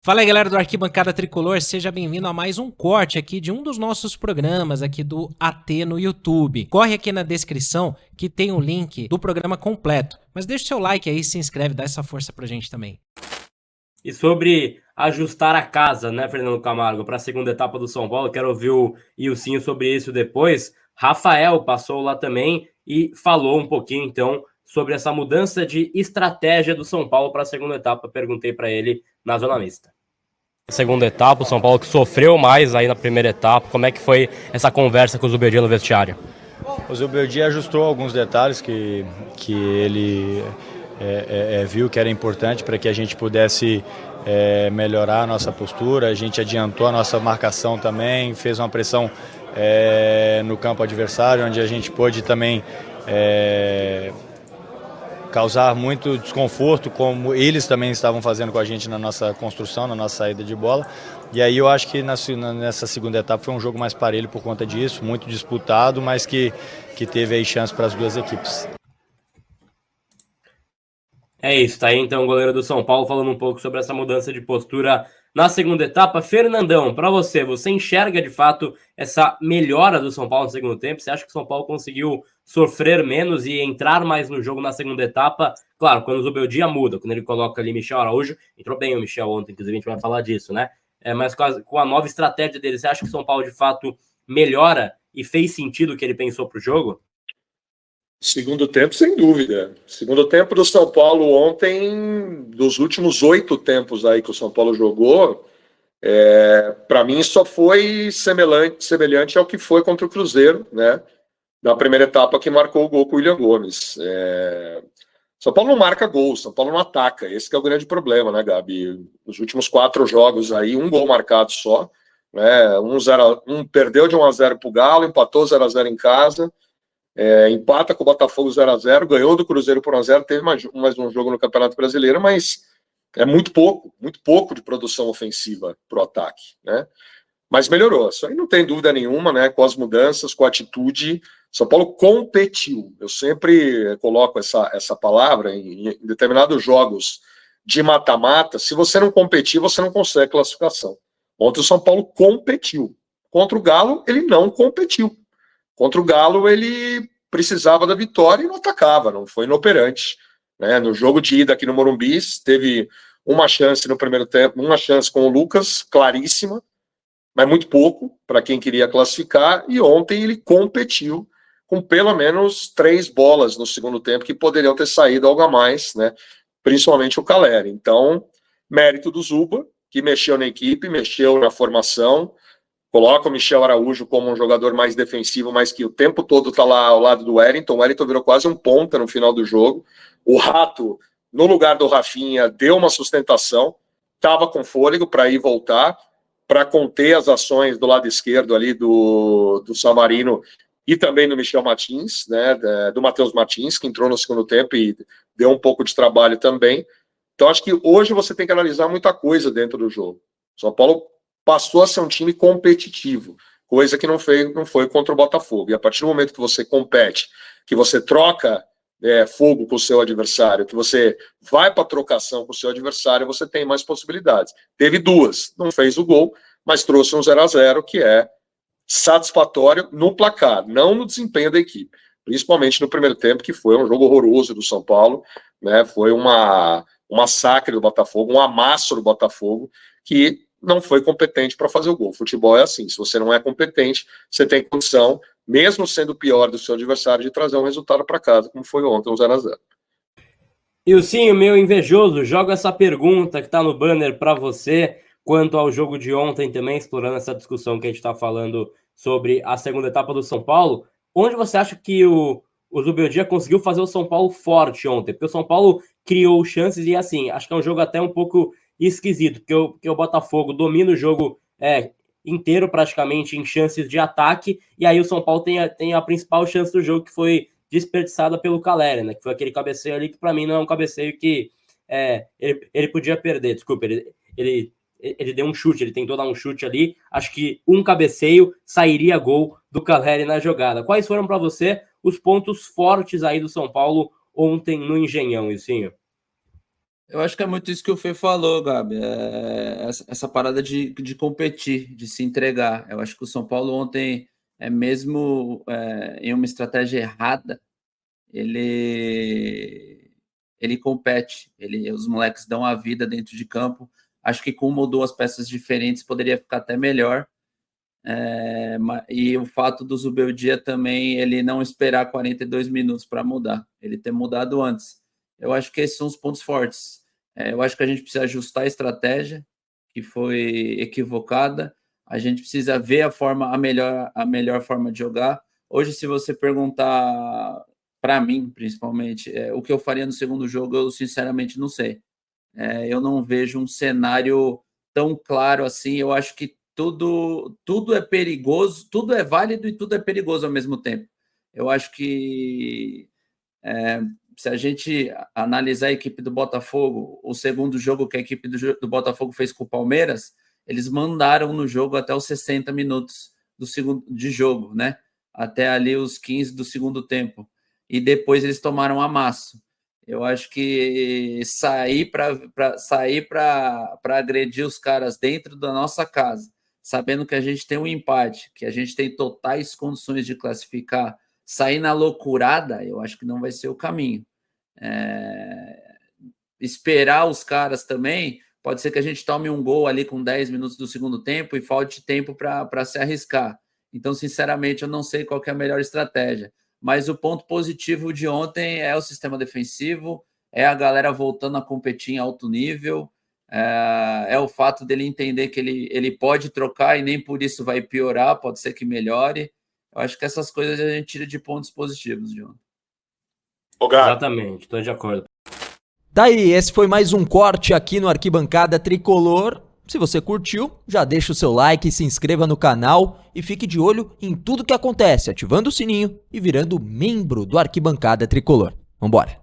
Fala aí, galera do Arquibancada Tricolor, seja bem-vindo a mais um corte aqui de um dos nossos programas aqui do AT no YouTube. Corre aqui na descrição que tem o link do programa completo, mas deixa o seu like aí, se inscreve, dá essa força pra gente também. E sobre ajustar a casa, né, Fernando Camargo, para a segunda etapa do São Paulo, quero ouvir o Ilcinho sobre isso depois. Rafael passou lá também e falou um pouquinho, então, sobre essa mudança de estratégia do São Paulo para a segunda etapa. Perguntei para ele na Zona Mista. Segunda etapa, o São Paulo que sofreu mais aí na primeira etapa, como é que foi essa conversa com o Zubeldia no vestiário? O Zubeldia ajustou alguns detalhes que ele viu que era importante para que a gente pudesse melhorar a nossa postura. A gente adiantou a nossa marcação também, fez uma pressão no campo adversário, onde a gente pôde também causar muito desconforto, como eles também estavam fazendo com a gente na nossa construção, na nossa saída de bola. E aí eu acho que nessa segunda etapa foi um jogo mais parelho por conta disso, muito disputado, mas que teve aí chance para as duas equipes. É isso, tá aí então o goleiro do São Paulo falando um pouco sobre essa mudança de postura na segunda etapa. Fernandão, para você enxerga de fato essa melhora do São Paulo no segundo tempo? Você acha que o São Paulo conseguiu sofrer menos e entrar mais no jogo na segunda etapa? Claro, quando o Zubeldia muda, quando ele coloca ali Michel Araújo, entrou bem o Michel ontem, inclusive a gente vai falar disso, né? Mas com a nova estratégia dele, você acha que o São Paulo de fato melhora e fez sentido o que ele pensou pro jogo? Segundo tempo, sem dúvida. Segundo tempo do São Paulo ontem, dos últimos 8 tempos aí que o São Paulo jogou, para mim só foi semelhante ao que foi contra o Cruzeiro, né? Na primeira etapa que marcou o gol com o William Gomes. São Paulo não marca gol, São Paulo não ataca. Esse que é o grande problema, né, Gabi? Nos últimos 4 jogos aí, um gol marcado só, né? Perdeu de 1-0 pro Galo, empatou 0-0 em casa. Empata com o Botafogo 0-0, ganhou do Cruzeiro por 1-0, teve mais um jogo no Campeonato Brasileiro, mas é muito pouco de produção ofensiva para o ataque, né? Mas melhorou, isso aí não tem dúvida nenhuma, né? Com as mudanças, com a atitude, São Paulo competiu. Eu sempre coloco essa palavra em determinados jogos de mata-mata. Se você não competir, você não consegue classificação. Ontem o São Paulo competiu. Contra o Galo, ele não competiu. Contra o Galo, ele precisava da vitória e não atacava, não foi inoperante, né? No jogo de ida aqui no Morumbi, teve uma chance no primeiro tempo, uma chance com o Lucas, claríssima, mas muito pouco para quem queria classificar, e ontem ele competiu com pelo menos 3 bolas no segundo tempo que poderiam ter saído algo a mais, né? Principalmente o Calleri. Então, mérito do Zuba, que mexeu na equipe, mexeu na formação, coloca o Michel Araújo como um jogador mais defensivo, mas que o tempo todo está lá ao lado do Wellington. O Wellington virou quase um ponta no final do jogo. O Rato, no lugar do Rafinha, deu uma sustentação, estava com fôlego para ir e voltar, para conter as ações do lado esquerdo ali do Savarino e também do Michel Martins, né, do Matheus Martins, que entrou no segundo tempo e deu um pouco de trabalho também. Então, acho que hoje você tem que analisar muita coisa dentro do jogo. São Paulo passou a ser um time competitivo, coisa que não foi contra o Botafogo. E a partir do momento que você compete, que você troca fogo com o seu adversário, que você vai para a trocação com o seu adversário, você tem mais possibilidades. Teve 2, não fez o gol, mas trouxe um 0-0 que é satisfatório no placar, não no desempenho da equipe. Principalmente no primeiro tempo, que foi um jogo horroroso do São Paulo, né? Foi um massacre do Botafogo, um amasso do Botafogo, que não foi competente para fazer o gol. Futebol é assim, se você não é competente, você tem condição, mesmo sendo o pior do seu adversário, de trazer um resultado para casa, como foi ontem, um 0-0. Ilcinho, meu invejoso, joga essa pergunta que está no banner para você, quanto ao jogo de ontem também, explorando essa discussão que a gente está falando sobre a segunda etapa do São Paulo. Onde você acha que o Zubeldia conseguiu fazer o São Paulo forte ontem? Porque o São Paulo criou chances e, assim, acho que é um jogo até um pouco esquisito, porque o Botafogo domina o jogo inteiro praticamente em chances de ataque, e aí o São Paulo tem a principal chance do jogo, que foi desperdiçada pelo Calleri, né? Que foi aquele cabeceio ali que para mim não é um cabeceio que ele podia perder. Desculpa, ele deu um chute, ele tentou dar um chute ali. Acho que um cabeceio sairia gol do Calleri na jogada. Quais foram para você os pontos fortes aí do São Paulo ontem no Engenhão, Ilcinho? Eu acho que é muito isso que o Fê falou, Gabi. Essa parada de competir, de se entregar. Eu acho que o São Paulo ontem, mesmo em uma estratégia errada, ele compete. Os moleques dão a vida dentro de campo. Acho que com uma ou duas peças diferentes poderia ficar até melhor. E o fato do Zubeldia também, ele não esperar 42 minutos para mudar, ele ter mudado antes. Eu acho que esses são os pontos fortes. Eu acho que a gente precisa ajustar a estratégia, que foi equivocada. A gente precisa ver a melhor forma de jogar. Hoje, se você perguntar para mim, principalmente, o que eu faria no segundo jogo, eu sinceramente não sei. Eu não vejo um cenário tão claro assim. Eu acho que tudo é perigoso, tudo é válido e tudo é perigoso ao mesmo tempo. Eu acho que se a gente analisar a equipe do Botafogo, o segundo jogo que a equipe do Botafogo fez com o Palmeiras, eles mandaram no jogo até os 60 minutos de jogo, né? Até ali os 15 do segundo tempo. E depois eles tomaram amasso. Eu acho que sair para agredir os caras dentro da nossa casa, sabendo que a gente tem um empate, que a gente tem totais condições de classificar, sair na loucurada, eu acho que não vai ser o caminho. Esperar os caras também, pode ser que a gente tome um gol ali com 10 minutos do segundo tempo e falte tempo para se arriscar. Então, sinceramente, eu não sei qual que é a melhor estratégia. Mas o ponto positivo de ontem é o sistema defensivo, é a galera voltando a competir em alto nível, é o fato dele entender que ele pode trocar e nem por isso vai piorar, pode ser que melhore. Eu acho que essas coisas a gente tira de pontos positivos de ontem. Exatamente, estou de acordo. Daí, esse foi mais um corte aqui no Arquibancada Tricolor. Se você curtiu, já deixa o seu like, se inscreva no canal e fique de olho em tudo que acontece, ativando o sininho e virando membro do Arquibancada Tricolor. Vambora!